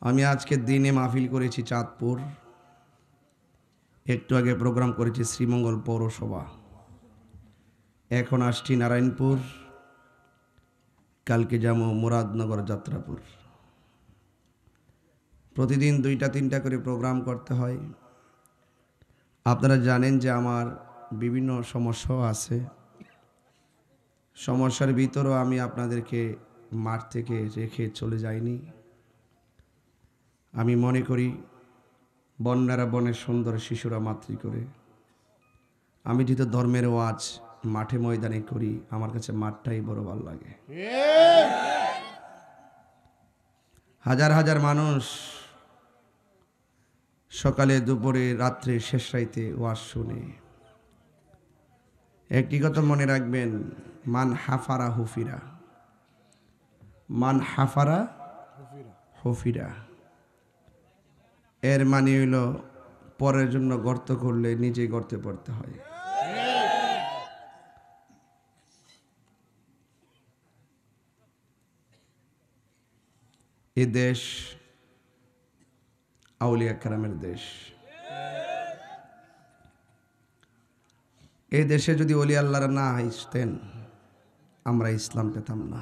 আমি আজকে দিনে মাহফিল করেছি চাঁদপুর, একটু আগে প্রোগ্রাম করেছি শ্রীমঙ্গল পৌরসভা, এখন আসছি নারায়ণপুর, কালকে যাবো মুরাদনগর যাত্রাপুর। প্রতিদিন 2টা-3টা করে প্রোগ্রাম করতে হয়। আপনারা জানেন যে আমার বিভিন্ন সমস্যাও আছে। সমস্যার ভিতরেও আমি আপনাদেরকে মাঠ থেকে রেখে চলে যাইনি। আমি মনে করি বন্যারা বনের সুন্দর, শিশুরা মাতৃ করে। আমি যেহেতু ধর্মের ওয়াজ মাঠে ময়দানে করি, আমার কাছে মাঠটাই বড় ভালো লাগে। হাজার হাজার মানুষ সকালে, দুপুরে, রাত্রে, শেষ রাইতে ওয়াজ শুনে। একটি কথা মনে রাখবেন, মান হাফারা হুফিরা, মান হাফারা হুফিরা। এর মানে হইল পরের জন্য গর্ত করলে নিজেই গর্তে পড়তে হয়। এ দেশ আউলিয়া কেরামের দেশ। এই দেশে যদি ওলি আল্লাহরা না আসতেন, আমরা ইসলাম পেতাম না।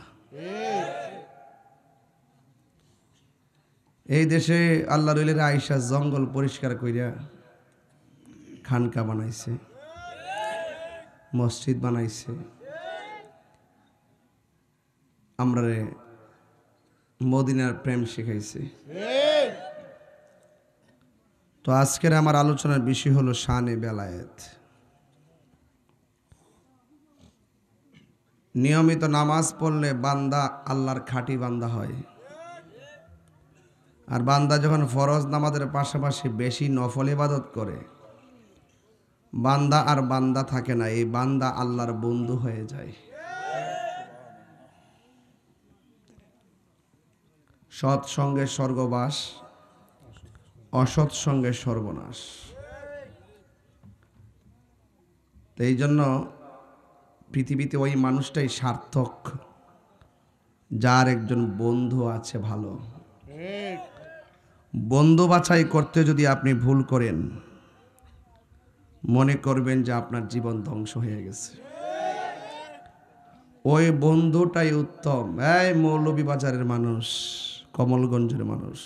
এই দেশে আল্লাহর ওলিরা আইসা জঙ্গল পরিষ্কার কইরা খানকা বানাইছে, মসজিদ বানাইছে, আমরা মদিনার প্রেম শিখাইছে। তো আজকের আমার আলোচনার বিষয় হলো শানে বেলায়েত। নিয়মিত নামাজ পড়লে বান্দা আল্লাহর খাঁটি বান্দা হয়। আর বান্দা যখন ফরজ নামাজের পাশাপাশি বেশি নফল ইবাদত করে, বান্দা আর বান্দা থাকে না, এই বান্দা আল্লাহর বন্ধু হয়ে যায়। সৎ সঙ্গে স্বর্গবাস, অসৎ সঙ্গে সর্বনাশ। তো এই জন্য পৃথিবীতে ওই মানুষটাই সার্থক যার একজন বন্ধু আছে ভালো। বন্ধু বাছাই করতে যদি আপনি ভুল করেন, মনে করবেন যে আপনার জীবন ধ্বংস হয়ে গেছে। ওই বন্ধুটাই উত্তম। এই মৌলভীবাজারের মানুষ, কমলগঞ্জের মানুষ,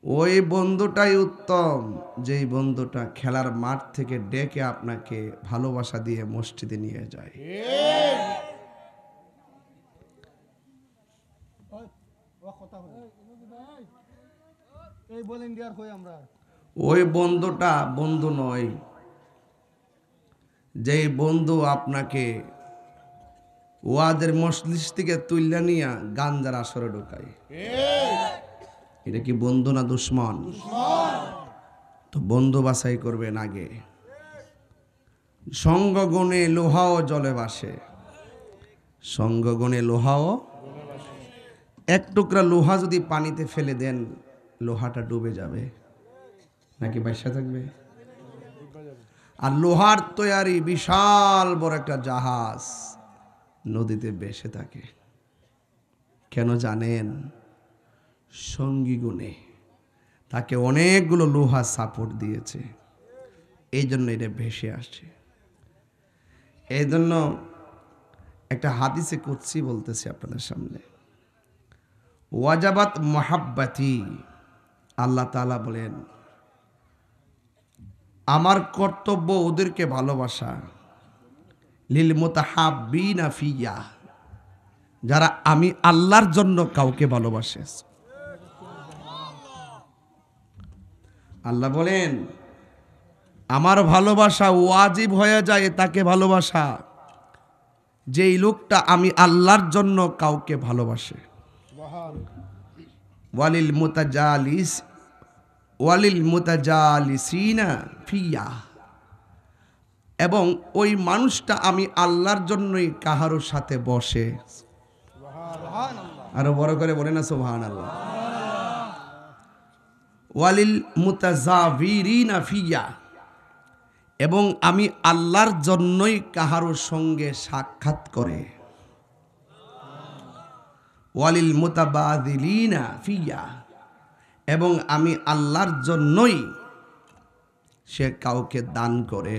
ওই বন্ধুটাই উত্তম যেই বন্ধুটা খেলার মাঠ থেকে ডেকে আপনাকে ভালোবাসা দিয়ে মসজিদে নিয়ে যায়। ওই বন্ধুটা বন্ধু নয় যেই বন্ধু আপনাকে ওয়াদের মজলিস থেকে তুইলা নিয়া গাঞ্জার আসরে ঢোকায়। এটা কি বন্ধু না দুশ্মন? তো বন্ধু বাছাই করবেন আগে। সঙ্গগুণে লোহাও জলে ভাসে, সঙ্গগুণে লোহাও। এক টুকরা লোহা যদি পানিতে ফেলে দেন, লোহাটা ডুবে যাবে নাকি ভাসা থাকবে? আর লোহার তৈরি বিশাল বড় একটা জাহাজ নদীতে ভেসে থাকে। কেন জানেন? সঙ্গী গুণে তাকে অনেকগুলো লোহা সাপোর্ট দিয়েছে, এই জন্য এটা ভেসে আসছে। এই জন্য একটা হাদিসে কুদসি বলতেছি আপনাদের সামনে, ওয়াজাবাত মুহাব্বাতি। আল্লাহ তাআলা বলেন, আমার কর্তব্য ওদেরকে ভালোবাসা, লিল মুতাহাব্বিনা ফিয়া, যারা আমি আল্লাহর জন্য কাউকে ভালোবাসে। আল্লাহ বলেন, আমার ভালোবাসা ওয়াজিব হয়ে যায় তাকে ভালোবাসা যেই লোকটা আমি আল্লাহর জন্য কাউকে ভালোবাসে। ওয়ালিল মুতাজালিসিনা ফিয়া, এবং ওই মানুষটা আমি আল্লাহর জন্যই কাহারো সাথে বসে। আরো বড় করে বলে না সুবহানাল্লাহ। ওয়ালিল মুতাজাবিরিনা ফিয়া, এবং আমি আল্লাহর জন্যই কাহারো সঙ্গে সাক্ষাৎ করে। ওয়ালিল মুতাবাদিলিনা ফিয়া, এবং আমি আল্লাহর জন্যই সে কাউকে দান করে।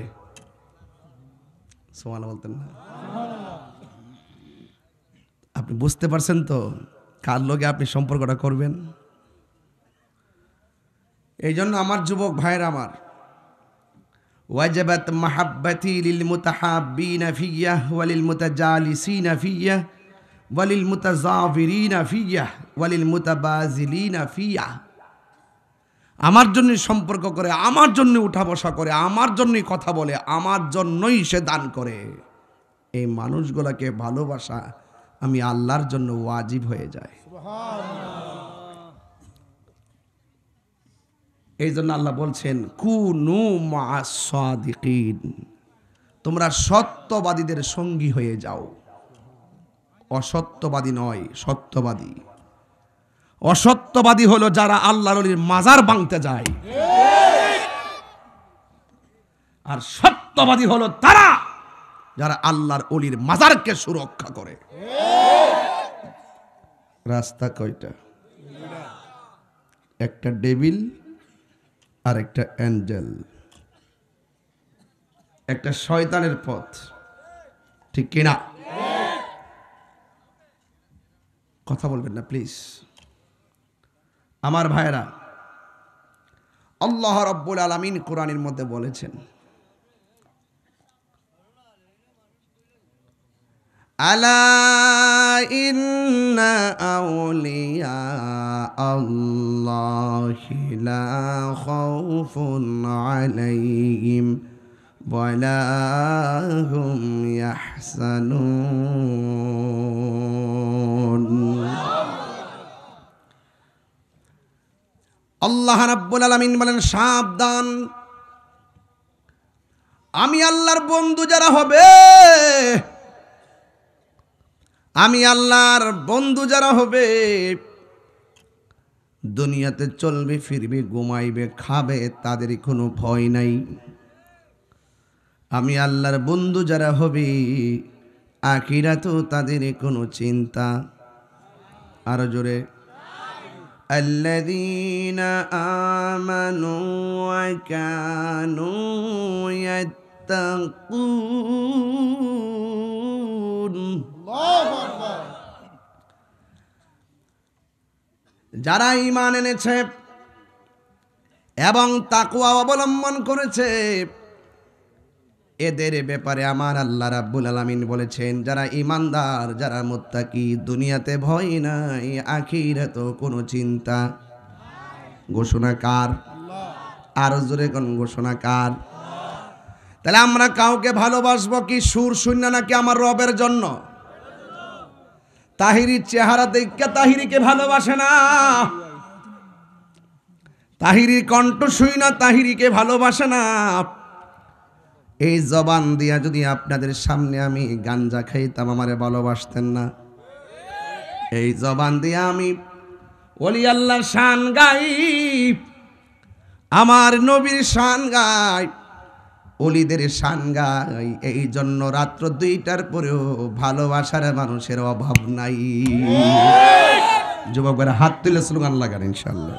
সুবহানাল্লাহ বলতেন না? আপনি বুঝতে পারছেন তো কার লগে আপনি সম্পর্কটা করবেন? এই জন্য আমার যুবক ভাইয়ের আমার ওয়াজাবাত মাহাব্বাতি লিল মুতাহাব্বিনা ফিয়া ওয়ালিল মুতাজালিসিনা ফিয়া ওয়ালিল মুতাজাবিরিনা ফিয়া ওয়ালিল মুতাবাজিলিনা ফিয়া। আমার জন্যই সম্পর্ক করে, আমার জন্য উঠা বসা করে, আমার জন্যই কথা বলে, আমার জন্যই সে দান করে। এই মানুষগুলোকে ভালোবাসা আমি আল্লাহর জন্য ওয়াজিব হয়ে যায়। এই জন্য আল্লাহ বলছেন কুনু মা'আস সাদিকিন, তোমরা সত্যবাদীদের সঙ্গী হয়ে যাও। অসত্যবাদী নয়, সত্যবাদী। অসত্যবাদী হলো যারা আল্লাহর ওলির মাজার ভাঙতে যায়, আর সত্যবাদী হলো তারা যারা আল্লাহর ওলির মাজারকে সুরক্ষা করে। রাস্তা কয়টা? একটা ডেভিল আর একটা অ্যাঞ্জেল, একটা শয়তানের পথ, ঠিক কিনা? কথা বলবেন না প্লিজ আমার ভাইরা। আল্লাহ রাব্বুল আলামিন কোরআনের মধ্যে বলেছেন আলা ইন্না আউলিয়া আল্লাহি লা খাউফুন আলাইহিম ওয়ালা হুম ইয়াহজানুন। আল্লাহ রাব্বুল আলামিন বলেন সাবধান, আমি আল্লাহর বন্ধু যারা হবে, আমি আল্লাহর বন্ধু যারা হবে, দুনিয়াতে চলবে ফিরবে ঘুমাইবে খাবে তাদের কোনো ভয় নাই। আমি আল্লাহর বন্ধু যারা হবে আখিরাতেও তাদের কোনো চিন্তা। আরো জোরে আল্লাযীনা আমানু ওয়া কানু ইয়াত্তাকুন। যারা ঈমান এনেছে এবং তাকওয়া অবলম্বন করেছে, এদের ব্যাপারে আমার আল্লাহ রাব্বুল আলামিন বলেছেন যারা ঈমানদার, যারা মুত্তাকি, দুনিয়াতে ভয় নাই, আখিরাতেও কোনো চিন্তা। ঘোষণা কার? আরো জোরে কোন ঘোষণা কার? তাহলে আমরা কাউকে ভালোবাসবো কি সুর শূন্য নাকি আমার রবের জন্য? তাহিরির চেহারা দেখে তাহিরিকে ভালোবাসে না, তাহিরির কণ্ঠ শুই না তাহিরিকে ভালোবাসে না। এই জবান দিয়া যদি আপনাদের সামনে আমি গাঞ্জা খাইতাম আমারে ভালোবাসতেন না। এই জবান দিয়া আমি ওলি আল্লাহর শান গাই, আমার নবীর শান গাই, ওলিদের শান গাই। এই জন্য রাত্র 2টার পরেও ভালোবাসার মানুষের অভাব নাই। যুবকরা হাত তুলে স্লোগান লাগান ইনশাআল্লাহ।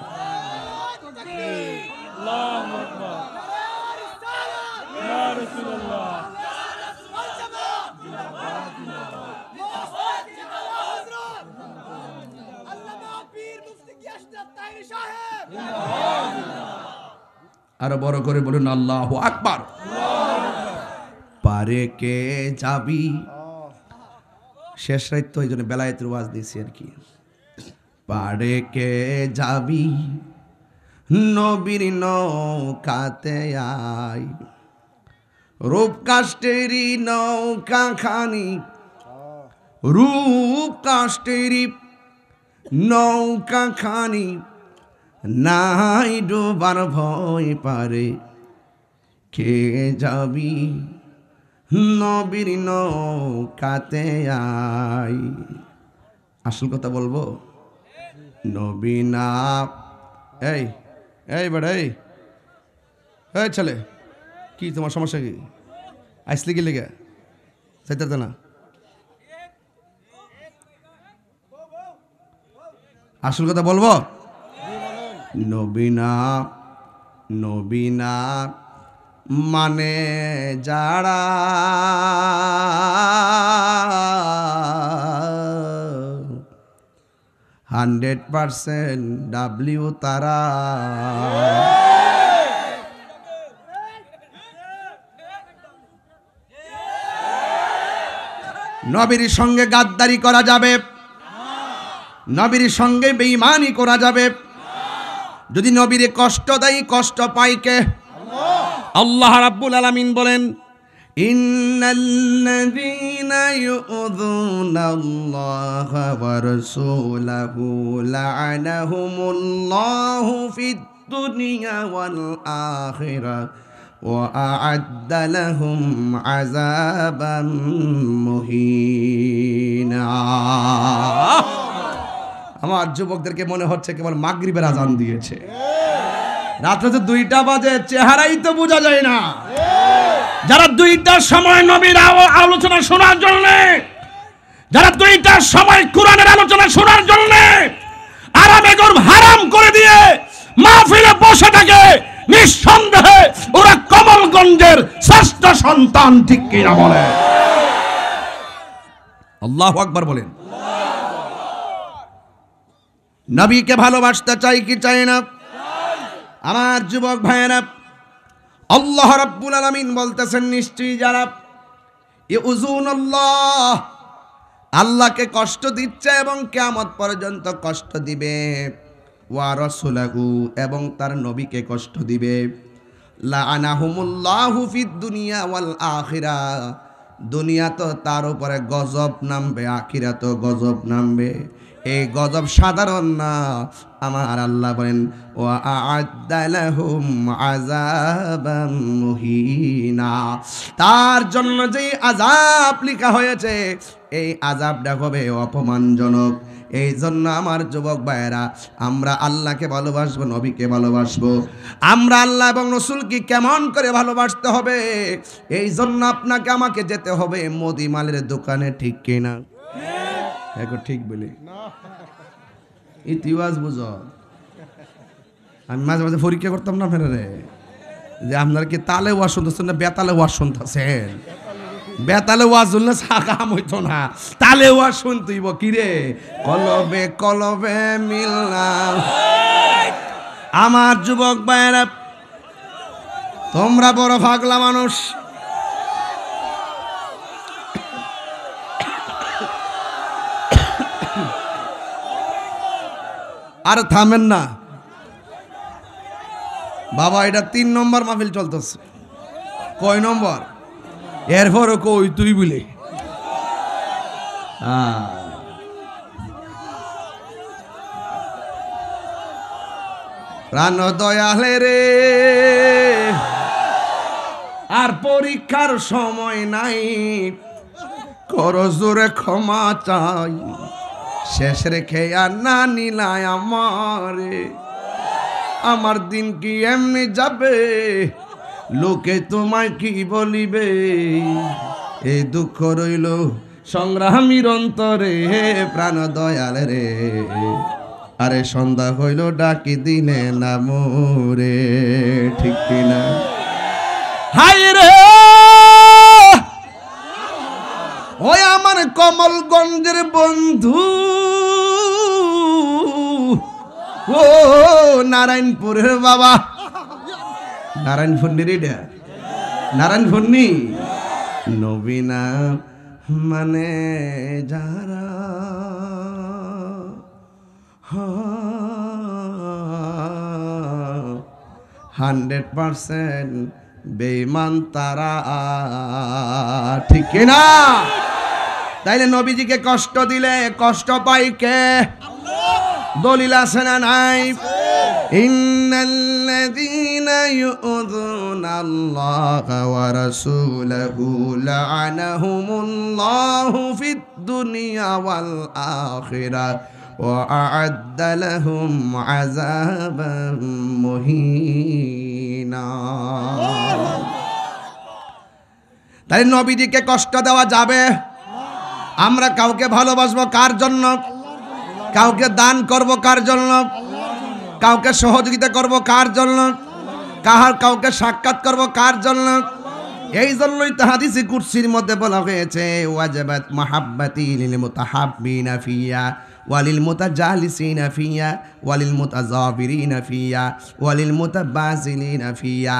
আরো বড় করে বলুন আল্লাহু আকবার। পারে কে যাবি, শেষ রাত তো এই জন্য বেলায়েতের ওয়াজ দিয়েছি আর কি। পারে কে যাবি নবীর নৌকাতে আয়, রূপ কাষ্টেরি নৌকা খানি, রূপ কাষ্টেরি নৌকা খানি, নাই ডুবার ভয় পারে কে যাবি নবীর নৌকাতে আয়। আসল কথা বলবো, নবী না এই এই বেড়া এই ছেলে, কি তোমার সমস্যা কি? আসলে কি লেগে চাইতে না? আসল কথা বলবো, নবীনা নবীনা মানে যারা 100% ডাব্লিউ তারা। নবীর সঙ্গে গাদ্দারি করা যাবে, নবীর সঙ্গে বেঈমানি করা যাবে। যদি নবীরে কষ্ট দেয়, কষ্ট পায় কে? আল্লাহ রাব্বুল আলামিন বলেন, ইন্নাল্লাযীনা ইউযুনাল্লাহা ওয়া রাসূলাহু লা'আনাহুমুল্লাহু ফিদ দুনিয়া ওয়াল আখিরাহ ওয়া আ'আদ্দা লাহুম আযাবান মুহিনা। আমার যুবকদেরকে মনে হচ্ছে কেবল মাগরিবের আজান দিয়েছে। রাত্রে তো 2টা বাজে, চেহারাই তো বোঝা যায় না। যারা 2টার সময় নবীর আলোচনা শোনার জন্য, যারা 2টার সময় কোরআনের আলোচনা শোনার জন্য আরামে ঘর হারাম করে দিয়ে মাহফিলে বসে থাকে, নিঃসন্দেহে ওরা কমলগঞ্জের শ্রেষ্ঠ সন্তান। ঠিক কিনা বলে? আল্লাহু আকবার বলেন। নবীকে ভালোবাসতে চাই কি চাই না? আমার যুবক ভাইয়েরা, আল্লাহ রাব্বুল আলামিন বলতেছেন, নিশ্চয়ই যারা ইউযুনাল্লাহ, আল্লাহকে কষ্ট দিচ্ছে এবং কিয়ামত পর্যন্ত কষ্ট দিবে, ওয়া রাসূলাহু, এবং তার নবীকে কষ্ট দিবে, লাআনাহুমুল্লাহু ফিদ দুনিয়া ওয়াল আখিরাহ, দুনিয়া তো তার উপরে গজব নামবে, আখিরাত গজব নামবে। এই গজব সাধারণ না। আমার আল্লাহ বলেন, ওয়া আ'আদ্দা লাহুম আযাবান মুহিনা, তার জন্য যে আযাব লেখা হয়েছে, এই আযাবটা হবে অপমানজনক। এই জন্য আমার যুবক ভাইয়েরা, আমরা আল্লাহকে ভালোবাসবো, নবীকে ভালোবাসবো। আমরা আল্লাহ এবং রাসূলকে কেমন করে ভালোবাসতে হবে, এই জন্য আপনাকে আমাকে যেতে হবে মুদিমালের দোকানে। ঠিক কিনা? এখন ঠিক বলি ইতিবাস বুঝো। আমি মাঝে মাঝে পরীক্ষা করতাম না ফেরে যে আপনার কি তালে ওয়াজ শুনতেছেন না বেতালে ওয়াজ শুনতেছেন? বেতালে ওয়াজ শুনলে সাকাম হইতো না, তালে ওয়াজ শুনতেইব। কিরে কলবে কলবে মিললাম। আমার যুবক ভাইয়েরা, তোমরা বড় পাগলা মানুষ। আর থামেন না বাবা, এটা 3 নম্বর মাহফিল চলতেছে। কয় নম্বর? এরপরও কই তুই বলে। প্রাণ দয়ালে রে, আর পরীক্ষার সময় নাই, কর জোরে ক্ষমা চাই, শেষ রেখে আর না নিলায় আমারে। আমার দিন কি এমনি যাবে, লোকে তোমায় কি বলিবে, এই দুঃখ রইল সংগ্রামীর অন্তরে। প্রাণ দয়াল রে, আরে সন্ধ্যা হইল ডাকি দিনে না মোরে। ঠিক কিনা? হাই রে, ওই আমার কমলগঞ্জের বন্ধু, ও নারায়ণপুরের বাবা, নারায়ণপুর রে, নারায়ণপুর নি নবীনা মানে যারা 100% বেঈমান তারা। ঠিক কিনা? তাইলে নবীজিকে কষ্ট দিলে কষ্ট পাই কে? দলিল আছে না নাই? ইন্নাল্লাযীনা ইউযুনাল্লাহা ওয়া রাসূলাহু লা'আনাহুমুল্লাহু ফিদ দুনিয়া ওয়াল আখিরাহ ওয়া আ'আদ্দা লাহুম আযাবান মুহিনা। তাই নবীজিকে কষ্ট দেওয়া যাবে? আমরা কাউকে ভালোবাসবো কার জন্য? কাউকে দান করব কার জন্য? কাউকে সহযোগিতা করব কার জন্য? কাউকে সাক্ষাৎ করব কার জন্য? এই জন্যই তো হাদিসে কুরসির মধ্যে বলা হয়েছে ওয়াজাবাত মাহাব্বাতি লিল মুতাহাব্বিনা ফিয়া ওয়ালিল মুতাজালিসিনা ফিয়া ওয়ালিল মুতাযাবিরিনা ফিয়া ওয়ালিল মুতাবাসিলিনা ফিয়া।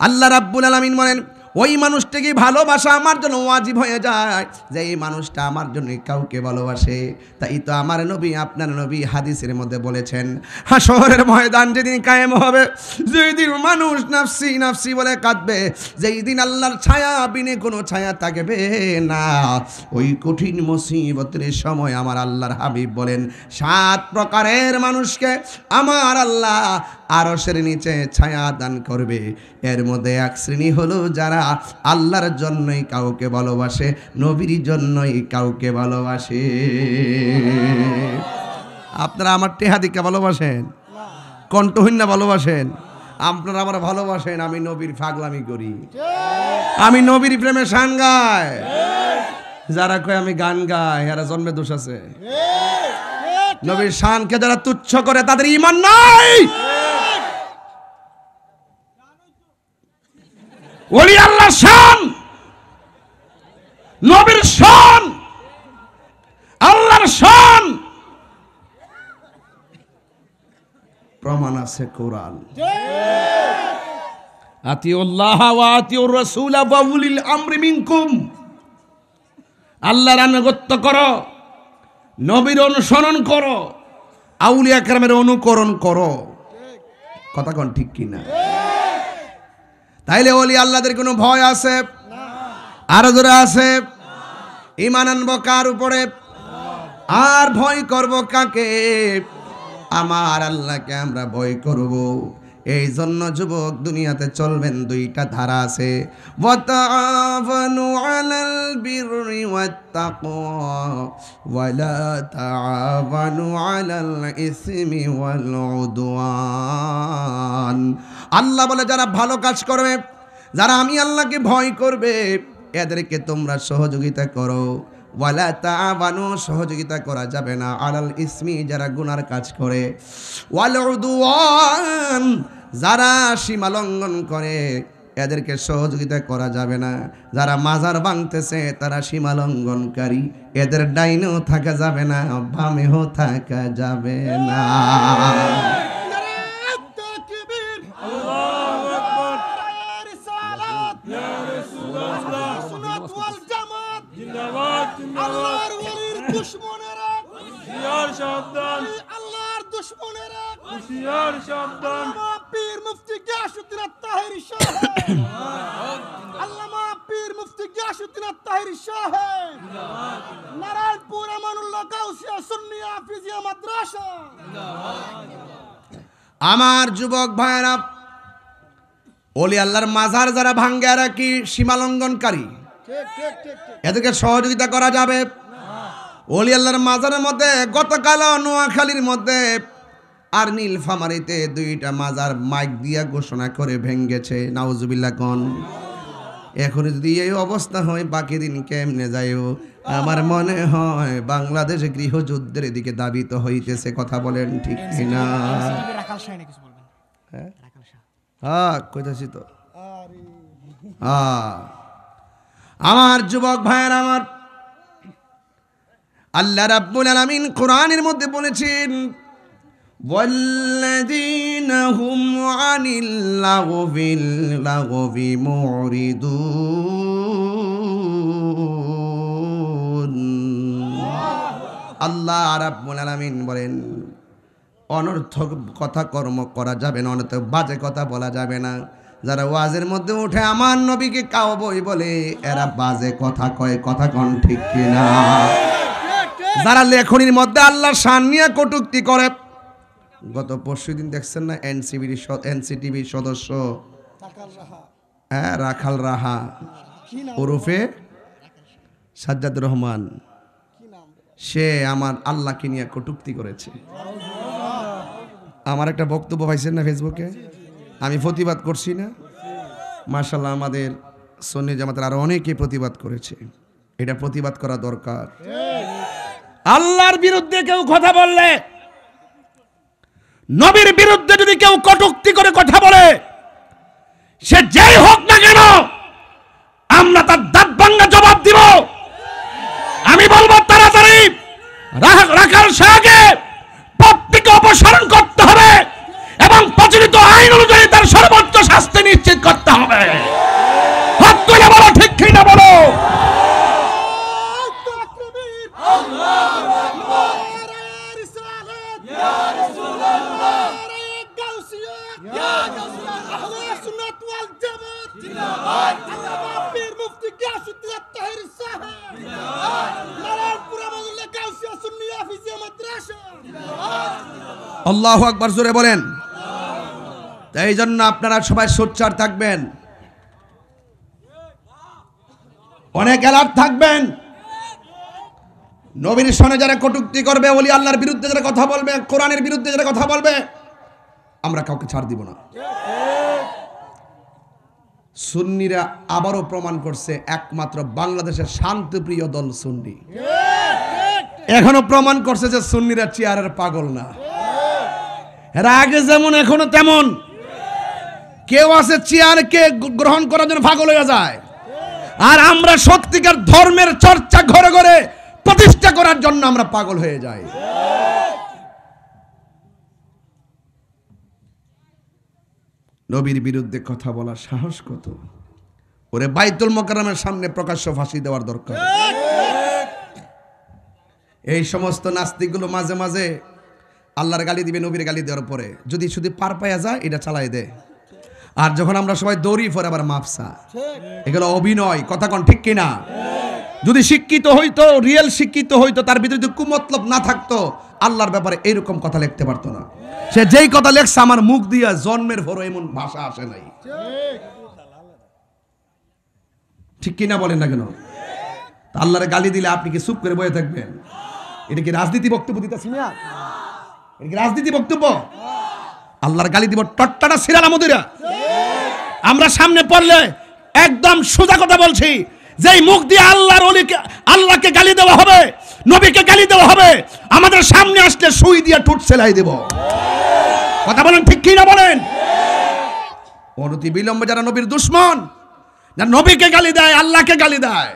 আল্লাহ রাব্বুল আলামিন বলেন ওই মানুষটাকে ভালোবাসা আমার জন্য ওয়াজিব হয়ে যায় যে এই মানুষটা আমার জন্য কাউকে ভালোবাসে। তাই তো আমার নবী আপনার নবী হাদিসের মধ্যে বলেছেন হাশরের ময়দান যেদিন কায়েম হবে, যেদিন মানুষ নাফসি নাফসি বলে কাঁদবে, যেই দিন আল্লাহর ছায়া বিনে কোনো ছায়া থাকবে না, ওই কঠিন মুসিবতের সময় আমার আল্লাহর হাবিব বলেন 7 প্রকারের মানুষকে আমার আল্লাহ আরশের নিচে ছায়া দান করবে। এর মধ্যে এক শ্রেণী হলো যারা আল্লাহর জন্যই কাউকে ভালোবাসে, নবীর জন্যই কাউকে ভালোবাসে। আপনারা আমার টেহাদিকে ভালোবাসেন, কণ্ঠহীন না ভালোবাসেন? আপনারা আমার ভালোবাসেন, আমি নবীর পাগলামি করি, আমি নবীর প্রেমে শান গাই। যারা কয় আমি গান গাই এরা জন্মে দোষ আছে। নবীর শানকে যারা তুচ্ছ করে তাদের ঈমান নাই। ওলি আল্লাহর শান, নবীর শান, আল্লাহর শান প্রমাণ আছে কোরআন। আতিউল্লাহ ওয়া আতিউর রাসূল ওয়া উলিল আমরি মিনকুম। আল্লাহর আনুগত্য করো, নবীর অনুসরণ করো, আউলিয়া কেরামের অনুকরণ করো। কথা কোন ঠিক কিনা? তাইলে ওলি আল্লাহদের কোনো ভয় আছে? আর জোরে আছে? ঈমান আনবো কার উপরে? আর ভয় করব কাকে? আমার আল্লাহকে আমরা ভয় করব। এই জন্য যুবক দুনিয়াতে চলবেন দুইটা ধারা আছে, ওয়াতাআওয়ানু আলাল বিররি ওয়াত তাকওয়া ওয়ালা তাআওয়ানু আলাল ইসমি ওয়াল উদওয়ান। আল্লাহ বলে যারা ভালো কাজ করবে, যারা আমি আল্লাহকে ভয় করবে, এদেরকে তোমরা সহযোগিতা করো। ওয়ালা তাআওয়ানু সহযোগিতা করা যাবে না আলাল ইসমি যারা গুনার কাজ করে, ওয়াল উদওয়ান যারা সীমা লঙ্ঘন করে এদেরকে সহযোগিতা করা যাবে না। যারা মাজার ভাঙতেছে তারা সীমা লঙ্ঘনকারী, এদের ডাইনেও থাকা যাবে না, বামেও থাকা যাবে না। আল্লাহর ওলির দুশমনেরা হুশিয়ার সাবধান, আল্লাহর দুশমনেরা হুশিয়ার সাবধান। পীর মুফতি গিয়াসউদ্দিন আত-তাহেরি সাহেব, আল্লামা পীর মুফতি গিয়াসউদ্দিন আত-তাহেরি সাহেব, নারায়ণপুর আমানুল্লাহ গাউসিয়া সুন্নিয়া হাফিজিয়া মাদ্রাসা। আমার যুবক ভাইরা, ওলি আল্লাহর মাজার যারা ভাঙ্গে এরা কি সীমা লঙ্ঘনকারী? এদেরকে সহযোগিতা করা যাবে? ওলি আল্লাহর মাজারের মধ্যে গতকাল নোয়াখালীর মধ্যে আর নীলফামারীতে দুইটা মাজার মাইক দিয়া ঘোষণা করে ভেঙ্গেছে। নাউজুবিল্লাহ কোন। এখন যদি এই অবস্থা হয় বাকি দিন কেমনে যাইও? আমার মনে হয় বাংলাদেশ গৃহযুদ্ধের দিকে দাবিত হইতেছে। কথা বলেন ঠিক কিনা? হ্যাঁ কইতাছি তো। আমার যুবক ভাইয়ের, আমার আল্লাহ রাব্বুল আলামিন কোরআনের মধ্যে বলেছেন ওয়াল্লাযীনা হুম আনিল লাগবি মুরিদুন। আল্লাহ রাব্বুল আলামিন বলেন অনর্থক কথা কর্ম করা যাবে না, অনর্থক বাজে কথা বলা যাবে না। যারা ওয়াজের মধ্যে উঠে আমার নবীকে কাউবই বলে এরা বাজে কথা কয়। কথা কোন ঠিক কিনা? যারা লেখনির মধ্যে আল্লাহর শান নিয়ে কটূক্তি করে, গত পরশুদিন দেখছেন না এনসিটিভির সদস্য রাখাল রাহা ওরফে সাজ্জাদুর রহমান, সে আমার আল্লাহকে নিয়ে কটূক্তি করেছে। আমার একটা বক্তব্য পাইছেন না ফেসবুকে, আমি প্রতিবাদ করছি না? মাশাআল্লাহ আমাদের সুন্নি জামাতের আরো অনেকে প্রতিবাদ করেছে। এটা প্রতিবাদ করা দরকার। আল্লাহর বিরুদ্ধে কেউ কথা বললে নবীর বিরুদ্ধে যদি কেউ কটূক্তি করে কথা বলে, সে যেই হোক না কেন, আমরা তার দাঁত ভাঙা জবাব দিব। আমি বলবো তাড়াতাড়ি রাখাল শাহকে পদ থেকে অপসারণ করতে হবে এবং প্রচলিত আইন অনুযায়ী তার সর্বোচ্চ শাস্তি নিশ্চিত করতে হবে। হাত তুলে বলো ঠিক কি না বলো। আল্লাহু আকবার, জোরে বলেন। এই জন্য আপনারা সবাই সোচ্চার থাকবেন, অনেক অ্যালার্ট থাকবেন। নবীর সনে যারা কটূক্তি করবে, ওলি আল্লাহর বিরুদ্ধে যারা কথা বলবে, কোরআনের বিরুদ্ধে যারা কথা বলবে, আমরা কাউকে ছাড় দিব না। সুন্নিরা আবারও প্রমাণ করছে একমাত্র বাংলাদেশের শান্তিপ্রিয় দল সুন্নি। এখনো প্রমাণ করছে যে সুন্নিরা চেয়ারের পাগল না। এরা আগে যেমন এখনো তেমন। কেউ আছে চেয়ারকে গ্রহণ করার জন্য পাগল হয়ে যায়, আর আমরা সত্যিকার ধর্মের চর্চা ঘরে ঘরে প্রতিষ্ঠা করার জন্য আমরা পাগল হয়ে যাই। নবীর বিরুদ্ধে কথা বলার সাহস কত! ওরে বাইতুল মোকাররমের সামনে প্রকাশ্য ফাঁসি দেওয়ার দরকার। এই সমস্ত নাস্তিকগুলো মাঝে মাঝে আল্লাহর গালি দিবে, নবীর গালি দেওয়ার পরে যদি শুধু পার পাইয়া যায় এটা চালাই দে, আর যখন আমরা সবাই দৌড়ি পরে আবার মাপসা। এগুলো অভিনয়, কথা কোন ঠিক কিনা? যদি শিক্ষিত হইতো, রিয়েল শিক্ষিত হইতো, তার ভিতরে যদি কুমতলব না থাকতো, আল্লাহর ব্যাপারে এইরকম কথা লিখতে পারতো না। সে যেই কথা লেখছে আমার মুখ দিয়া জন্মের পর এমন ভাষা আসে নাই। ঠিক কিনা বলেন না কেন? আল্লাহর গালি দিলে আপনি কি চুপ করে বসে থাকবেন? এটা কি রাজনীতি বক্তব্য দিতেছি না? এটা কি রাজনীতি বক্তব্য? আল্লাহর গালি দিব টট্টাটা সিরালা মদিরা। আমরা সামনে পড়লে একদম সোজা কথা বলছি, যেই মুখ দিয়ে আল্লাহর ওলিকে, আল্লাহকে গালি দেওয়া হবে, নবীকে গালি দেওয়া হবে, আমাদের সামনে আসলে সুই দিয়ে ঠোঁট সেলাই দেব। কথা বলেন ঠিক কি না বলেন? অনতি বিলম্বে যারা নবীর দুশমন, যারা নবীকে গালি দেয়, আল্লাহকে গালি দেয়,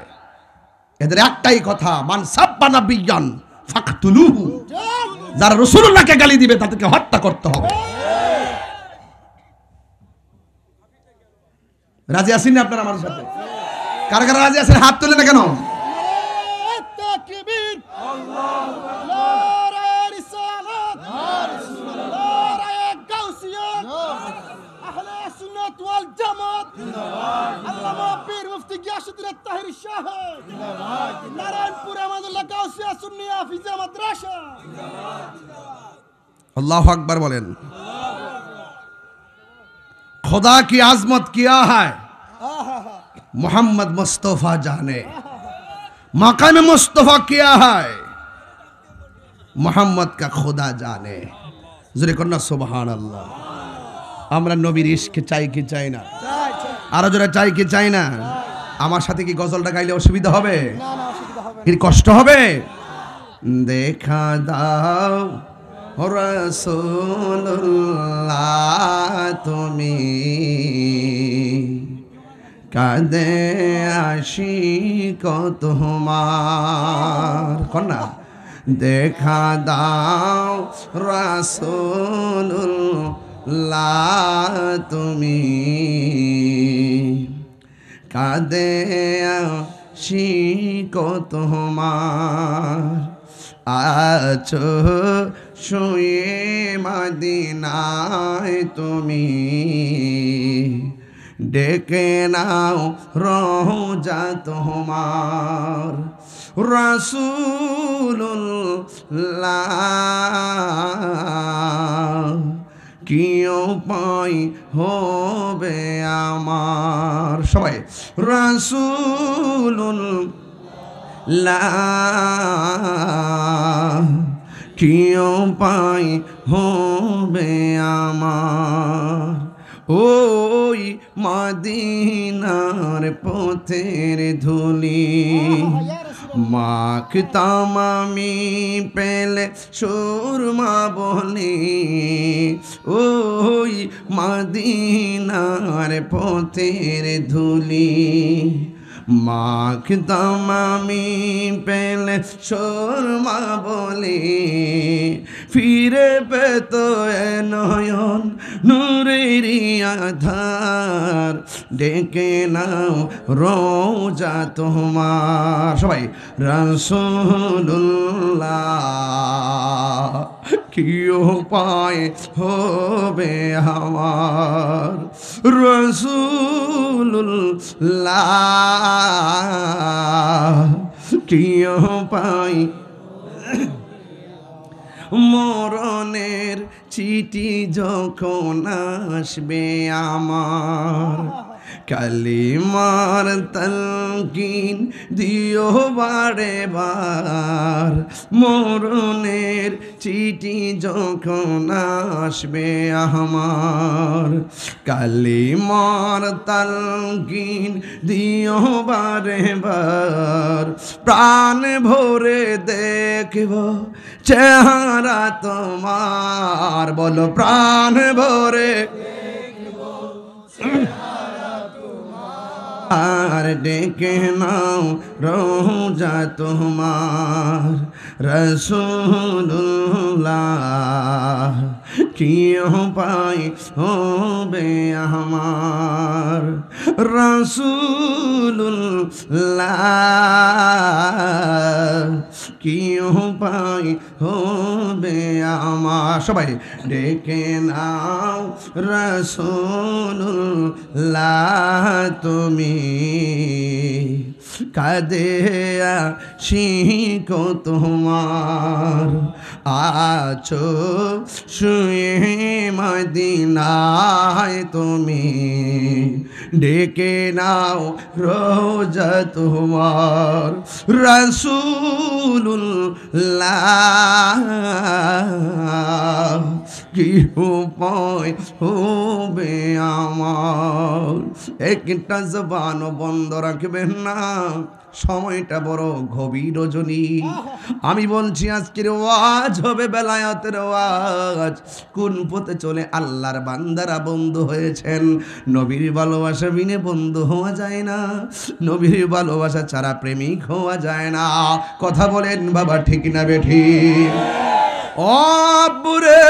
এদের একটাই কথা, মান সাব্বা নাবিয়ান ফাকতুলুহু। যারা রাসূলুল্লাহকে গালি দিবে তাদেরকে হত্যা করতে হবে। রাজি আছেন না আপনারা আমার সাথে? কারা কারা রাজি আছেন হাত তুলে না কেন? अल्लाहु अकबर बोलें। खुदा की आजमत किया है मोहम्मद मुस्तफ़ा जाने, मकाम मुस्तफ़ा किया है मोहम्मद का खुदा जाने। জোরে কন্যা সুবহানাল্লাহ। আমরা নবীর ইশকে চাই কি চাই না? আরো জোরে চাই কি চাই না? আমার সাথে কি গজলটা গাইলে অসুবিধা হবে? না না, অসুবিধা হবে না। কি কষ্ট হবে? দেখা দাও রাসূলুল্লাহ তুমি, কাঁদে আশিক তোমার। কন্যা দেখা দাও রাসূলুল্লাহ তুমি, কাঁদে আশিক তোমার। আছো শুয়ে মদিনায় তুমি, ডেকে নাও রওজা তোমার। রাসূলুল্লাহ কি উপায় হবে আমার? সবাই রাসূলুল্লাহ কি উপায় হবে আমার? ওই মদিনার পথের ধুলি, মাখতাম আমি পেলে সুরমা বলে ওই মদিনার পথের ধুলি মাখতাম আমি পেলে সুরমা বলে ফিরে পেত এ নয়ন নূরের আধার ডেকে নাও রোজা তোমার সবাই রাসূলুল্লাহ কি উপায় হবে আমার রাসূলুল্লাহ কি উপায় মরণের চিঠি যখন আসবে আমার কালিমার তালকিন দিও বারে বার মরণের চিঠি যখন আসবে আমার কালিমার তালকিন দিও বারে বার প্রাণ ভরে দেখব চেহারা তোমার বলো প্রাণ ভরে আর ডেকে নাও রোজা তোমার রাসূলুল্লাহ কি উপায় হবে আমার রাসূলুল্লাহ কি উপায় হবে আমার সবাই ডেকে নাও রাসূলুল্লাহ তুমি কাঁদে শিখো তোমার আছো শুয়ে মদিনায় তুমি ডেকে নাও রোজা তোমার রাসূলুল্লাহ কি উপায় হবে আমার একটা জবান বন্ধ রাখবেন না সময়টা বড় গভীর রজনী আমি বলছি আজকের ওয়াজ হবে বেলায়েতের ওয়াজ কোন পথে চলে আল্লাহর বান্দারা বন্ধু হয়েছেন নবীর ভালোবাসা বিনে বন্ধু হওয়া যায় না নবীর ভালোবাসা ছাড়া প্রেমিক হওয়া যায় না কথা বলেন বাবা ঠিক না বেঠিক ও বুরে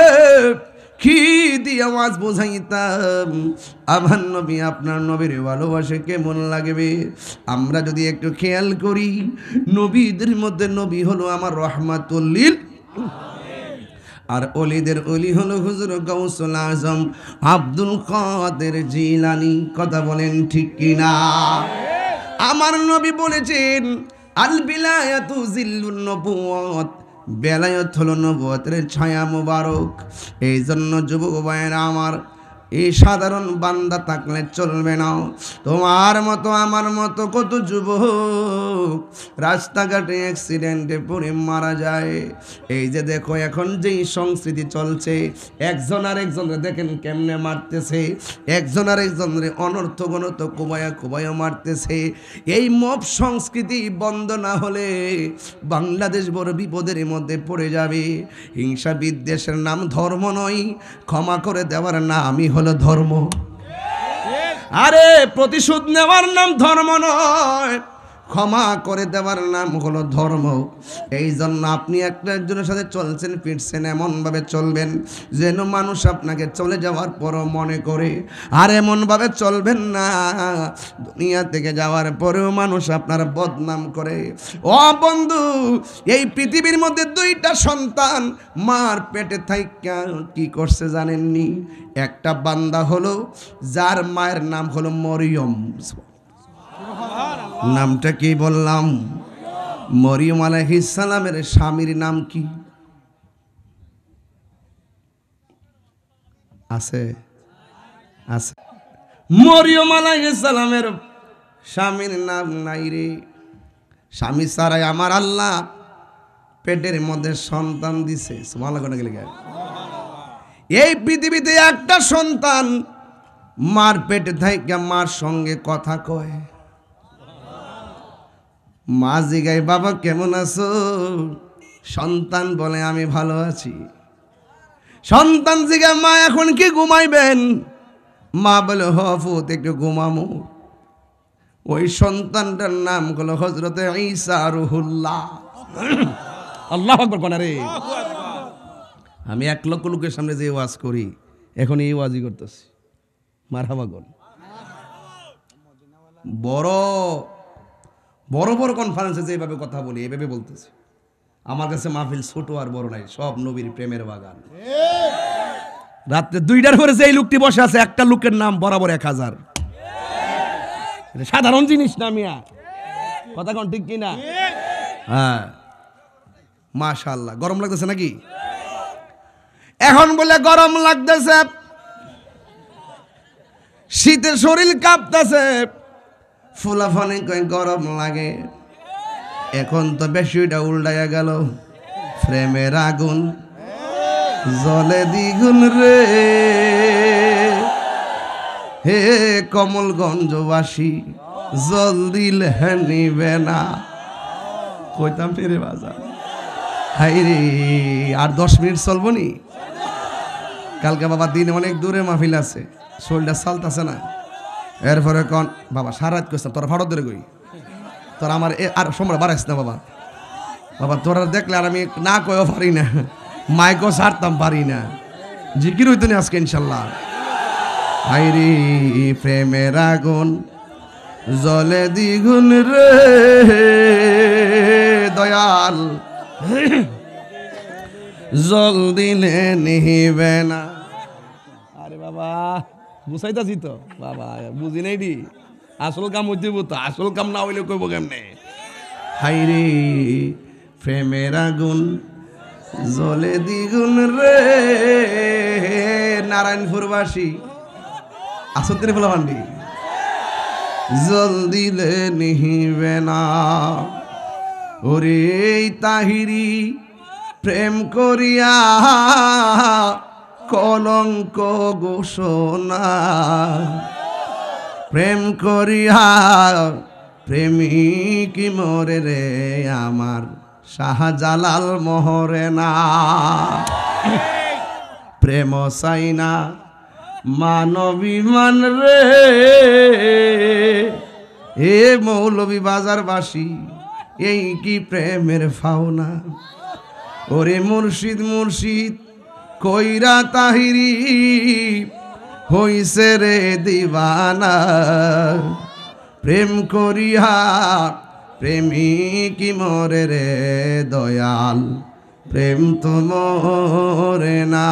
কি দিয়ে আওয়াজ বোঝাইতাম আমার নবী আপনার নবীর ভালোবাসা কেমন লাগবে আমরা যদি একটু খেয়াল করি নবীদের মধ্যে নবী হলো আমার রহমাতুল লিল আর ওলিদের ওলি হলো হুজুর গাউসুল আজম আব্দুল কাদের জিলানী কথা বলেন ঠিক কিনা আমার নবী বলেছেন আল বিলায়াতু জিল্লুন নবুওয়াত বেলায়েত হলো নবুয়তের ছায়া মুবারক এই জন্য যুবক ভাইয়েরা আমার এই সাধারণ বান্দা থাকলে চলবে না তোমার মতো আমার মতো কত যুবক রাস্তাঘাটে অ্যাক্সিডেন্টে পড়ে মারা যায় এই যে দেখো এখন যেই সংস্কৃতি চলছে একজন আর একজনরে দেখেন কেমনে মারতেছে একজন আর একজনরে অনর্থগণত কুবায়া মারতেছে এই মব সংস্কৃতি বন্ধ না হলে বাংলাদেশ বড় বিপদের মধ্যে পড়ে যাবে হিংসা বিদ্বেষের নাম ধর্ম নয় ক্ষমা করে দেওয়ার নামই হলো ধর্ম আরে প্রতিশোধ নেওয়ার নাম ধর্ম নয় ক্ষমা করে দেওয়ার নাম হলো ধর্ম এই জন্য আপনি একজনের সাথে চলছেন ফিরছেন এমনভাবে চলবেন যেন মানুষ আপনাকে চলে যাওয়ার পরও মনে করে আর এমনভাবে চলবেন না দুনিয়া থেকে যাওয়ার পরেও মানুষ আপনার বদনাম করে ও বন্ধু এই পৃথিবীর মধ্যে দুইটা সন্তান মার পেটে থাইকা কি করছে জানেননি একটা বান্দা হলো যার মায়ের নাম হলো মরিয়ম নামটা কি বললাম মরিয়ম আলাইহিস সালামের স্বামীর নাম কি আছে আছে মরিয়ম আলাইহিস সালামের স্বামীর নাম নাই রে স্বামী ছাড়াই আমার আল্লাহ পেটের মধ্যে সন্তান দিছে সুবহানাল্লাহ কোন গেলে এই পৃথিবীতে একটা সন্তান মার পেটে থেকে মার সঙ্গে কথা কয় মা জিগায় বাবা কেমন আছো? সন্তান বলে আমি ভালো আছি। সন্তান জিগায় মা এখন কি ঘুমাইবেন? মা বলে হ ফুত একটু ঘুমামো। ওই সন্তানটার নাম হলো হযরতে ঈসা রুহুল্লাহ। আল্লাহু আকবার কোন রে। আমি 1 লক্ষ লোকের সামনে যে ওয়াজ করি এখন এই ওয়াজই করতেছি। মারহাবা কোন। বড় বড় বড় কনফারেন্সে যেভাবে কথা বলি এভাবে বলতেছি। আমার কাছে মাহফিল ছোট আর বড় নাই, সব নবীর প্রেমের বাগান। রাত্রে 2টার পরে যে এই লোকটি বসে আছে একটা লোকের নাম বরাবর 1000। এটা সাধারণ জিনিস না মিয়া, কথা কোন ঠিক কিনা? হ্যাঁ মাশাআল্লাহ। গরম লাগতেছে নাকি? এখন বলে গরম লাগতেছে, শীতে শরীর কাঁপতেছে, ফুলাফানি কই গরম লাগে। এখন তো বেশিটা উল্টাইয়া গেল, প্রেমের আগুন জলে দ্বিগুণ রে। হে কমলগঞ্জবাসী জল দিলে নিবে না। কইতাম রে বাজার, হাই রে আর 10 মিনিট চলবো নি? কালকে বাবা দিনে অনেক দূরে মাহফিল আছে, শরীরটা চালতাছে না। এরপরে কন বাবা সারাত কইতাম তোরা ভাড়া ধরে গই, তোরা আমার আর সময় বাড়াইস না বাবা। বাবা তোরা দেখলে আর আমি না কইও পারি না, মাইকও ছাড়তাম পারি না। জিকির হইতো না আজকে ইনশাল্লাহ। হাইরে প্রেমের আগুন জলে দ্বিগুণ রে দয়াল, জল দিলে নিহিবে না। আরে বাবা বুঝাইতাছি তো বাবা, বুঝি নাই দি আসল কাম হইতে তো, আসল কাম না হইলে কইব কেমনে? হাইরে প্রেমের আগুন জলে দ্বিগুণ রে। নারায়ণপুরবাসী আসতে বলা বান্ডি জল দিলে নিহিবে না। ওরে তাহিরি প্রেম করিয়া কলঙ্ক ঘোষণা, প্রেম করিয়া প্রেমিক মরে রে আমার শাহজালাল মোহরে না। প্রেম চাইনা মানবিমান রে। এ মৌলভী বাজারবাসী এই কি প্রেমের ফাওনা? ওরে মুর্শিদ মুর্শিদ কইরা তাহিরি হইছে রে দিবানা। প্রেম করিয়া প্রেমিক মরে রে দয়াল, প্রেম তো মরে না।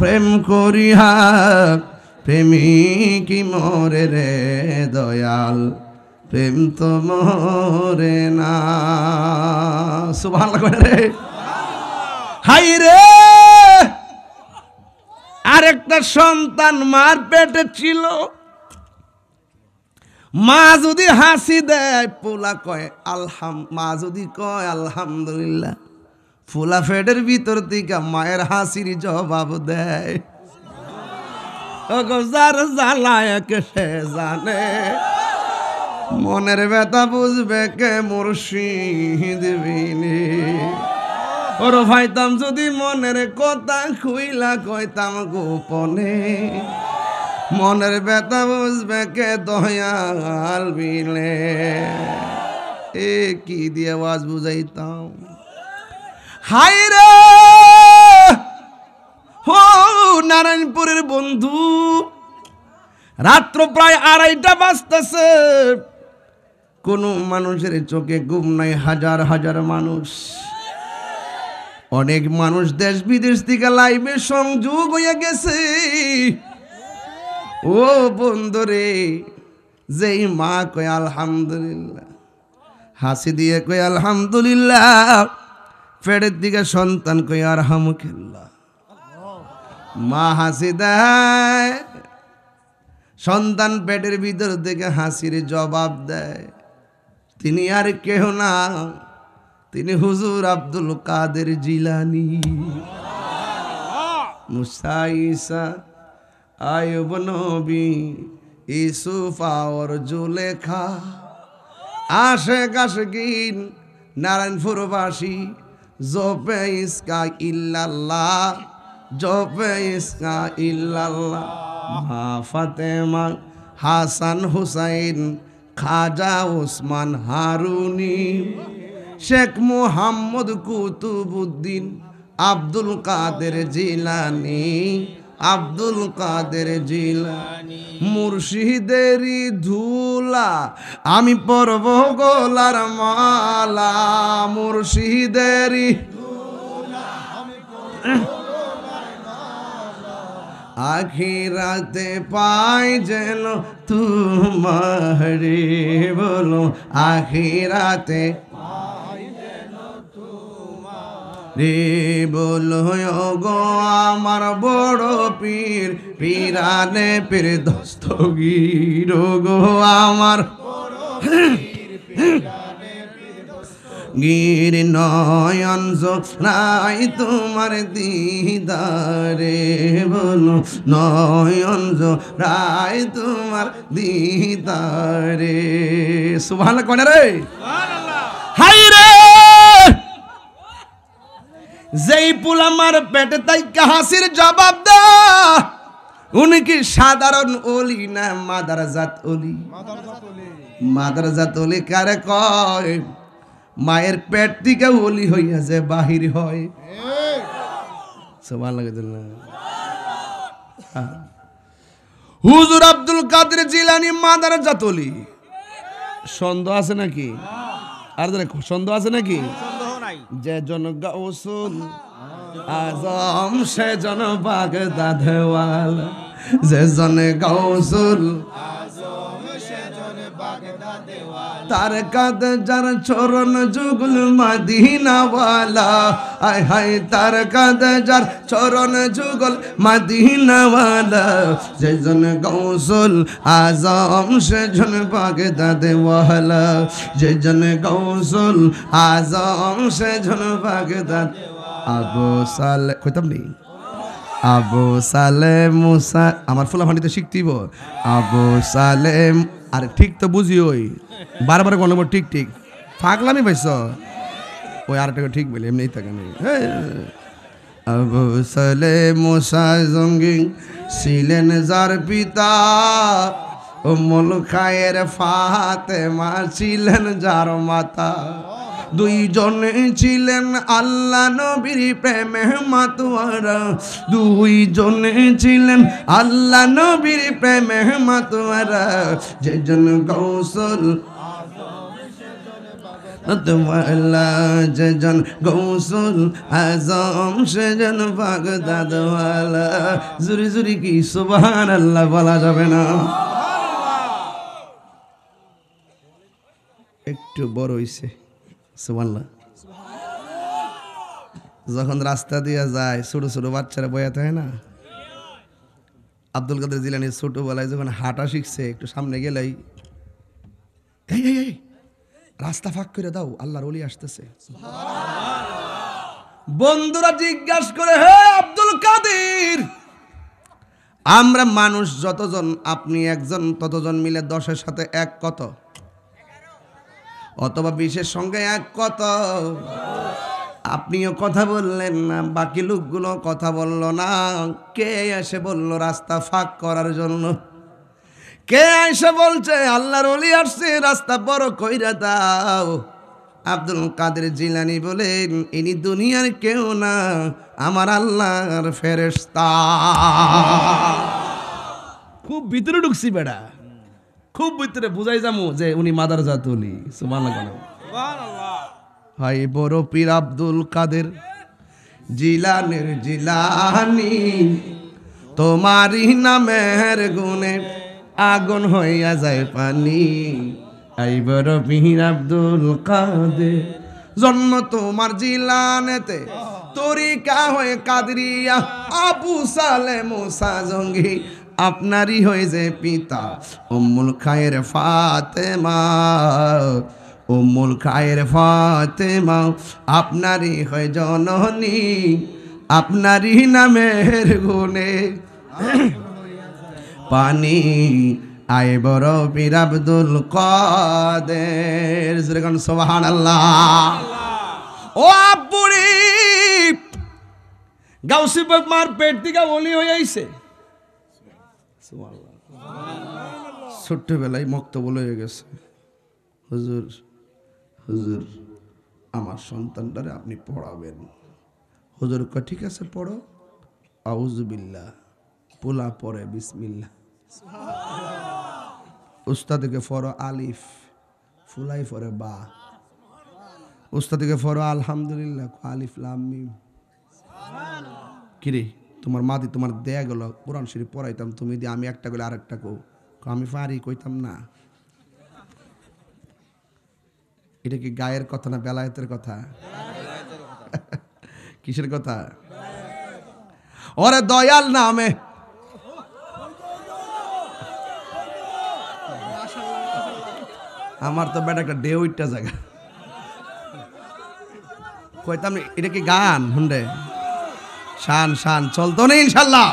প্রেম করিয়া প্রেমিক মরে রে দয়াল, প্রেম তো মরে না। সুবহানাল্লাহ রে। হাই রে আরেকটা সন্তান মার পেটে ছিল, মা যদি হাসি দেয় পোলা কয় মা যদি কয় আলহামদুলিল্লাহ, ফুলা পেটের ভিতর থেকে মায়ের হাসির জবাব দেয়। যার জ্বালায় কে সে জানে, মনের ব্যথা বুঝবে কে মুর্শিদ বিনে। ওর ভাইতাম যদি মনের কথা খুইলা কইতাম গোপনে, মনের ব্যথা বুঝবে কে দয়াল বিলে। এ কি দিয়ে আওয়াজ বুঝাইতাম। হাই রে ও নারায়ণপুরের বন্ধু, রাত্র প্রায় 2:30 বাজতেছে, কোন মানুষের চোখে ঘুম নাই। হাজার হাজার মানুষ, অনেক মানুষ দেশ বিদেশ থেকে লাইভে সংযোগ হয়ে গেছে। ও বন্ধুরে, যেই মা কয় আলহামদুলিল্লাহ, হাসি দিয়ে কয় আলহামদুলিল্লাহ, পেটের দিকে সন্তান কয় আরহামুকাল্লাহ। মা হাসি দেয়, সন্তান পেটের ভিতর থেকে হাসির জবাব দেয়। তিনি আর কেহ না, তিনি হুজুর আব্দুল কাদের জিলানী। মুসা ঈসা আয়ুব নবী ইউসুফ আর জুলেখা আশেক আশেকিন নারায়ণপুরবাসী জপে ইসকা ইল্লাল্লাহ, জপে ইসকা ইল্লাল্লাহ। মা ফাতেমা, হাসান হুসাইন, খাজা ওসমান হারুনি, শেখ মুহাম্মদ কুতুবুদ্দিন, আব্দুল কাদের জিলানি, আব্দুল কাদের জিলানি। মুর্শিদেরই ধুলা আমি পরব গোলার মালা, মুর্শিদেরই আখিরাতে পাই যেন তোমারে, বলো আখিরাতে রে, বলো গো আমার বড় পীর, পীরানে পীর দস্তগীর গো আমার গির নয়ন জোড়াই তোমার দিদারে, বলো নয়ন জোড়াই তোমার দিদারে। সুবহানাল্লাহ কোন রে, হাই রে যেই পুল আমার পেটে তাই হাসির জবাব দা, উনি কি সাধারণ ওলি না মাদারজাত ওলি? মাদারজাত ওলি কারে কয়? মায়ের পেট থেকে ওলি হইয়া যে বাহির হয়। সুবহানাল্লাহ। হুজুর আব্দুল কাদের জিলানী মাদারজাত ওলি। সন্দেহ আছে নাকি? আর সন্দেহ আছে নাকি? যে জন গাউসুল আজম সে জন বাগদাদওয়াল, যে জন গাউসুল তার কাদ যার চরণ যুগল মদিনাওয়ালা, আয় হায় তার কাদ যার চরণ যুগল মদিনাওয়ালা, যে জন গাউসুল আজম সে জন বাগদাদওয়ালা, যে জন গাউসুল আজম সে জন বাগদাদ। আবু সালে কইতাম নি, আবু সালে মুসা আমার ফুলা ফান্ডিতে শিখতিব। আবু সালেম আরে ঠিক তো বুঝি, ওই বারবার কোন নম্বর ঠিক ঠিক ফাগলামি পাইছ, ওই আরেকটা ঠিক বলি এমনি থাকে নেই। আবু সালে মুসা জঙ্গি ছিলেন যার পিতা, উম্মুল খায়ের ফাতেমা ছিলেন যার মাতা, দুইজনে ছিলেন আল্লাহ নবীর প্রেমে মাতোয়ারা, দুইজনে ছিলেন আল্লাহ নবীর প্রেমে মাতোয়ারা, যেজন গৌসুল আজম যেজন গৌসুল আজম সেজন বাগদাদওয়ালা। জুরি জুরি কি সুবহানাল্লাহ বলা যাবে না? একটু বড় হইছে সুবহানাল্লাহ। যখন রাস্তা দিয়ে যায় ছোট ছোট বাচ্চারা বয়াতে হয় না, আব্দুল কাদের জিলানী ছোটবেলায় যখন হাঁটা শিখছে একটু সামনে গেলেই এই এই এই রাস্তা ফাঁক করে দাও, আল্লাহর ওলি আসতেছে। বন্ধুরা জিজ্ঞাসা করে, হে আব্দুল কাদের, আমরা মানুষ যতজন, আপনি একজন, ততজন মিলে 10-এর সাথে 1 কত? অথবা 20-এর সঙ্গে 1 কত? আপনিও কথা বললেন না, বাকি লোকগুলো কথা বলল না। কে এসে বলল রাস্তা ফাঁক করার জন্য? কে এসে বলছে আল্লাহর ওলি আসছে, রাস্তা বড় কইরা দাও? আব্দুল কাদের জিলানী বলেন, ইনি দুনিয়ার কেউ না, আমার আল্লাহর ফেরেশতা। খুব ভিতরে ঢুকছি বেড়া, খুব ভিতরে বুঝাই যামু যে উনি মাদারজাত ওলি। সুবহানাল্লাহ। হাই বড় পীর আব্দুল কাদের জিলানের জিলানি, তোমারই নামের গুণে আগুন হইয়া যায় পানি। আই বড় পীর আব্দুল কাদের, জন্ম তোমার জিলানেতে, তরিকা হয়ে কাদরিয়া, আবু সালে মুসা জঙ্গি আপনারই হয়ে যে পিতা, উম্মুল খায়ের ফাতেমা, উম্মুল খায়ের ফাতেমা আপনারই হয় জননী, আপনারই নামের গুণে পানি আয় বড় পীর আব্দুল কাদের, যেরকম সুবহানাল্লাহ। ও আব্বুরি গাউসি বাগ মার পেট দিকে ওলি হয়ে আইছে। ছোট্টবেলায় মক্তবুল হয়ে গেছে, হুজুর হুজুর আমার সন্তানটারে আপনি পড়াবেন। হুজুর কয় ঠিক আছে পড়ো। আউযুবিল্লাহ পোলা পড়ে বিসমিল্লাহ। উস্তাদকে ফরো আলিফ, ফুলাই ফরে বা। উস্তাদকে ফরো আলহামদুলিল্লাহ, আলিফ লাম মিম। কিরে তোমার মাদি তোমার দেয়া গেল কোরআন শরীফ পড়াইতাম, তুমি দিয়ে আমি একটা গেলে আরেকটা কো, আমি পারি কইতাম না। এটা কি গায়ের কথা না বেলায়েতের কথা? কিসের কথা? ওরে দয়াল নামে আমার তো বেটা একটা ডেউইটটা জায়গা কইতাম। এটা কি গান হুন্ডে? শান শান চলতো না ইনশাল্লাহ।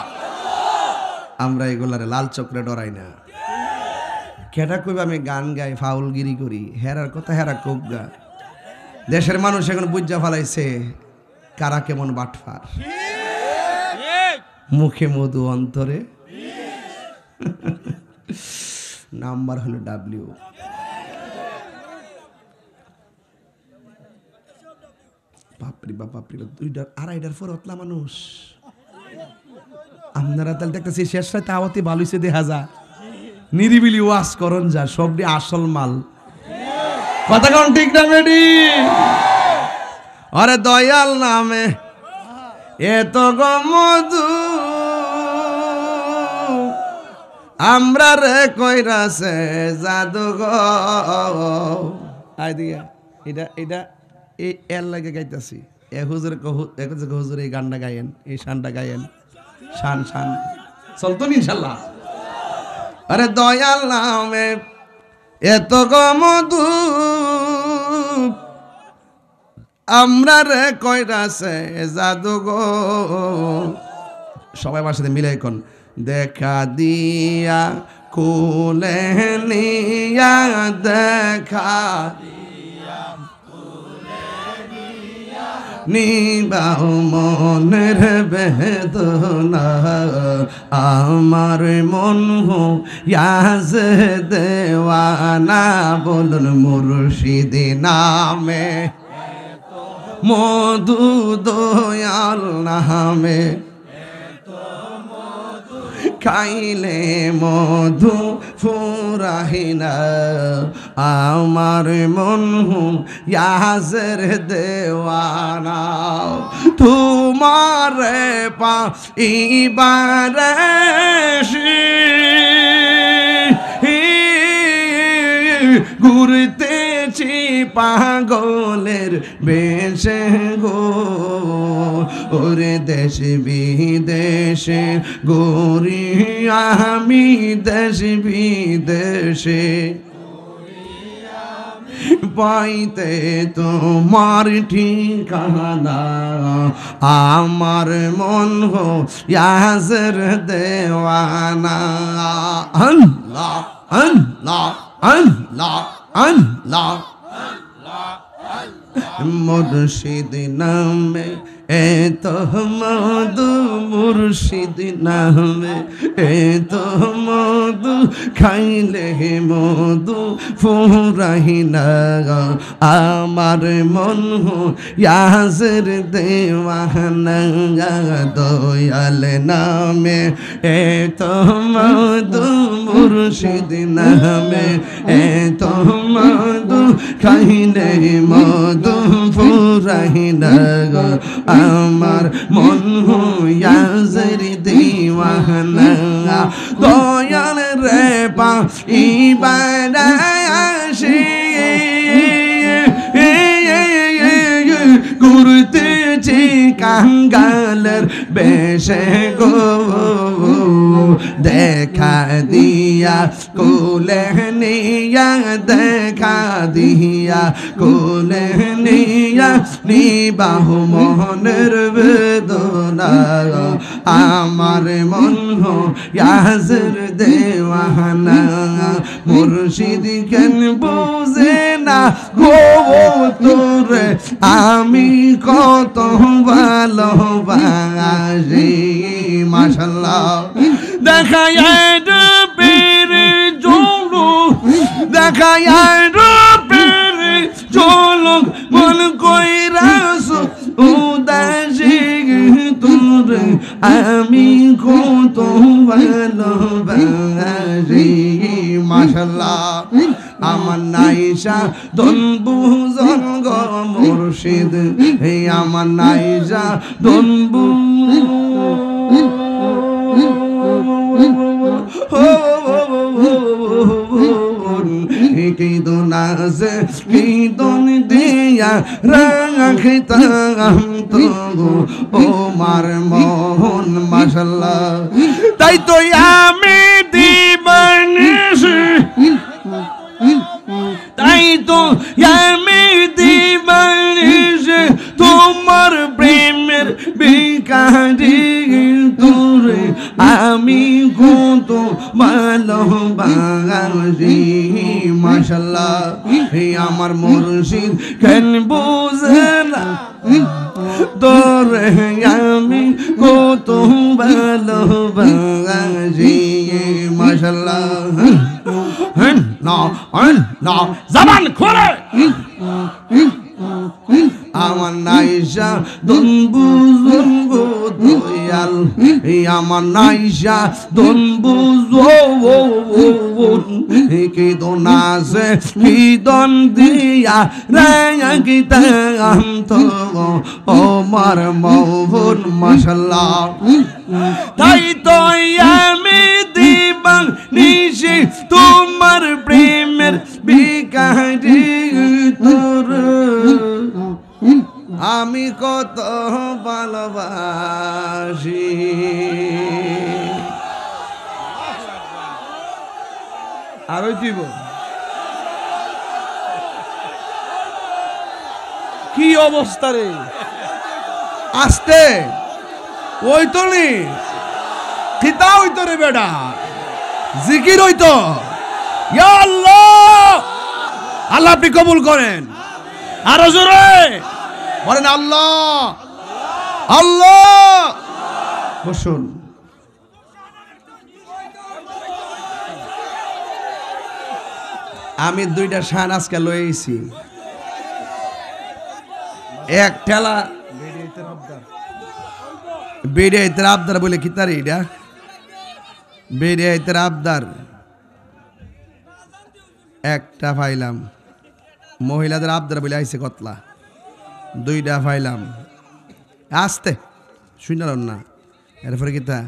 আমরা এগুলারে লাল চক্রে ডরাই না। কেটা কইবা আমি গান গাই ফাউলগিরি করি, হেরার কথা হেরা কোক গা। দেশের মানুষ এখন বুঝা ফেলাইছে কারা কেমন বাটফার। মুখে মধু অন্তরে নাম্বার হলো ডাব্লিউ। বাপরি বাপ বাপরি বাপ, 2টা 2.5টার পর অতলা মানুষ। আপনারা তাহলে দেখতেছি শেষ রাতে আওয়াতি ভালো হইছে দেখা যা, নিরিবিলি ওয়াজ করন যা, সবটি আসল মাল। কথা কোন ঠিক না বেডি? আরে দয়াল নামে এত গো মধু আমরা রে কইরাছে জাদু গো। আই দিয়া এটা এটা এই এর লাগে গাইতাছি। এ হুজুর হুজুর এই গানটা গায়েন, এই শানটা গায়েন, শান শান চলতো ইনশাল্লাহ। আরে দয়াল নামে এত গো মধু আমরা রে কইরাছে জাদু গো। সবাই আমার সাথে মিলে এখন দেখা দিয়া কুলে নিয়া, দেখা নিবাও মনের বেদনা, আমার মন ইয়াজ দেওয়ানা। বলুন মুর্শিদ নামে মধু দয়াল নামে খাইলে মধু ফুরাহিনা, আমার মন ইয়াজের দেওয়ানা। তোমারে পাইবারে ঘুরতেছি পাগলের বেশে গো। ওরে দেশ বিদেশে গোরি আমি, দেশ বিদেশে পাইতে তোমার ঠিকানা, আমার মন ইয়াজের দেওয়ানা। আল্লাহ আল্লাহ আল্লাহ আল্লাহ মুর্শিদ নামে এত মধু, মুর্শিদ নামে এত মধু খাইলে মধু ফুরাহিনা, আমার মন ইয়াজের দেওয়ানা। দয়াল নামে এত মধু, মুর্শিদ নামে এত মধু খাইলে মধু ফুরাহিনা, আমার মন ইয়াজের দেওয়ানা। দয়াল রে পাইবার আসি ঘুরতেছি কাঙ্গালের বেশে গো দেখা দিয়া কোলে নিয়া দেখা দিয়া কোলে নিয়া নিবাহু মোহনের বেদনা আমার মন ইয়াজের দেওয়ানা মুর্শিদ কেন বুঝে না গো তোরে আমি কত ভালোবাসি মাশাআল্লাহ দেখায় পেরে চলো দেখায় পেরে চলো মন কইরাস উদাসী তোরে আমি কত ভালোবাসি মাশাআল্লাহ আমার নাইশা দন বুজন গো মুর্শিদ হে আমার নাইশা দন কি দোনাসে কি দন দিয়া রাখিতাম তো ও মার মোহন মাশাআল্লাহ তাই তো আমি দিবানিশি তাই তো আমি দিবানিশি তোমার প্রেমের ভিখারি তোরে আমি কত ভালোবাসি মাশাআল্লাহ হে আমার মুর্শিদ কেন বুঝে না তোরে আমি কত ভালোবাসি মাশাআল্লাহ না জবান খোলে আমার নাইশা দন বুঝুন গো দয়াল আমার নাইশা দন বুঝুন কি দোনাসে কি দন দিয়া রাখিতাম তো ও মার মোহন মাশাআল্লাহ তাই তো আমি দিবাং নিশি তোমার প্রেমের ভিখারি তোর আমি কত ভালোবাসি আরো দিব কি অবস্থা রে আস্তে ওই তো নি খিতা হইতো রে বেটা জিকির হইতো ইয়া আল্লাহ আল্লাহ আপনি কবুল করেন আরো জোরে বলেন আল্লাহ আল্লাহ বসুন আমি দুইটা শান আজকে লয়ে আইছি এক ঠেলা বেড়িয়াইতের আবদার বলে কি তার এটা বেড়িয়াইতের আবদার একটা পাইলাম মহিলাদের আবদার বলে আইছে কতলা দুইটা পাইলাম আসতে শুনলাম না এরপরে কি তা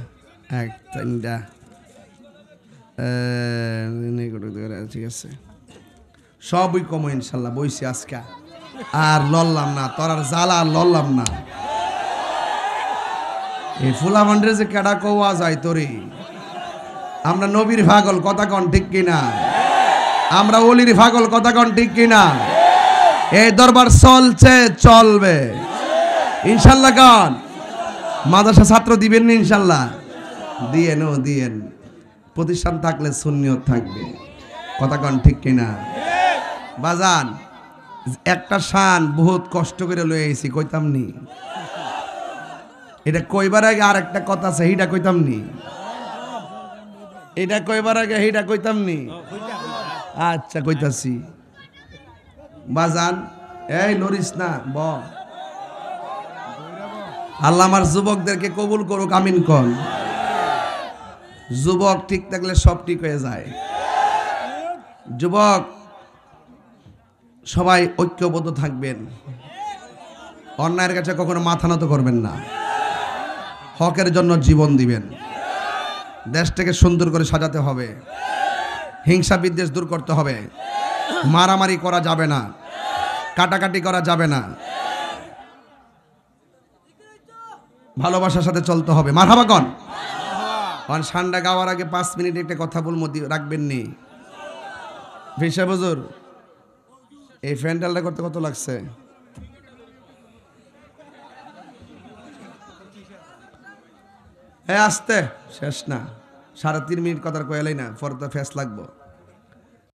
এক তিনটা ঠিক আছে সবই কম ইনশাল্লাহ বইছি আজকে আর লড়লাম না তোর আর জ্বালা আর লড়লাম না এই ফুলা ভান্ডারে যে কেডা কওয়া যায় তোরে আমরা নবীর পাগল কথা কন ঠিক কিনা আমরা ওলির পাগল কথা কন ঠিক কিনা এই দরবার চলছে চলবে ইনশাল্লাহ কন মাদ্রাসা ছাত্র দিবেন না ইনশাল্লাহ দিয়েন ও দিয়েন প্রতিষ্ঠান থাকলে সুন্নিয়ত থাকবে কথা কন ঠিক কিনা বাজান একটা শান বহুত কষ্ট করে লয়ে আইছি কইতাম নি এটা কইবার আগে আর একটা কথা আছে এইটা কইতাম নি এটা কইবার আগে এইটা কইতাম নি আচ্ছা কইতাছি বাজান এই লরিস না ব আল্লাহ আমার যুবকদেরকে কবুল করুক আমিন কোন যুবক ঠিক থাকলে সব ঠিক হয়ে যায় যুবক সবাই ঐক্যবদ্ধ থাকবেন অন্যায়ের কাছে কখনো মাথা নত করবেন না হকের জন্য জীবন দিবেন দেশটাকে সুন্দর করে সাজাতে হবে হিংসা বিদ্বেষ দূর করতে হবে মারামারি করা যাবে না কাটাকাটি করা যাবে না ভালোবাসার সাথে চলতে হবে। মারহাবা কন। অন সান্ডা গাওয়ার আগে 5 মিনিট একটা কথা বলবো, রাখবেন নি? ভিসা বুজুর, এই ফ্যান্ডালটা করতে কত লাগছে? হ্যাঁ আসতে শেষ না, 3.5 মিনিট কথার কয়ালাই না, পরে তো ফেস লাগবো।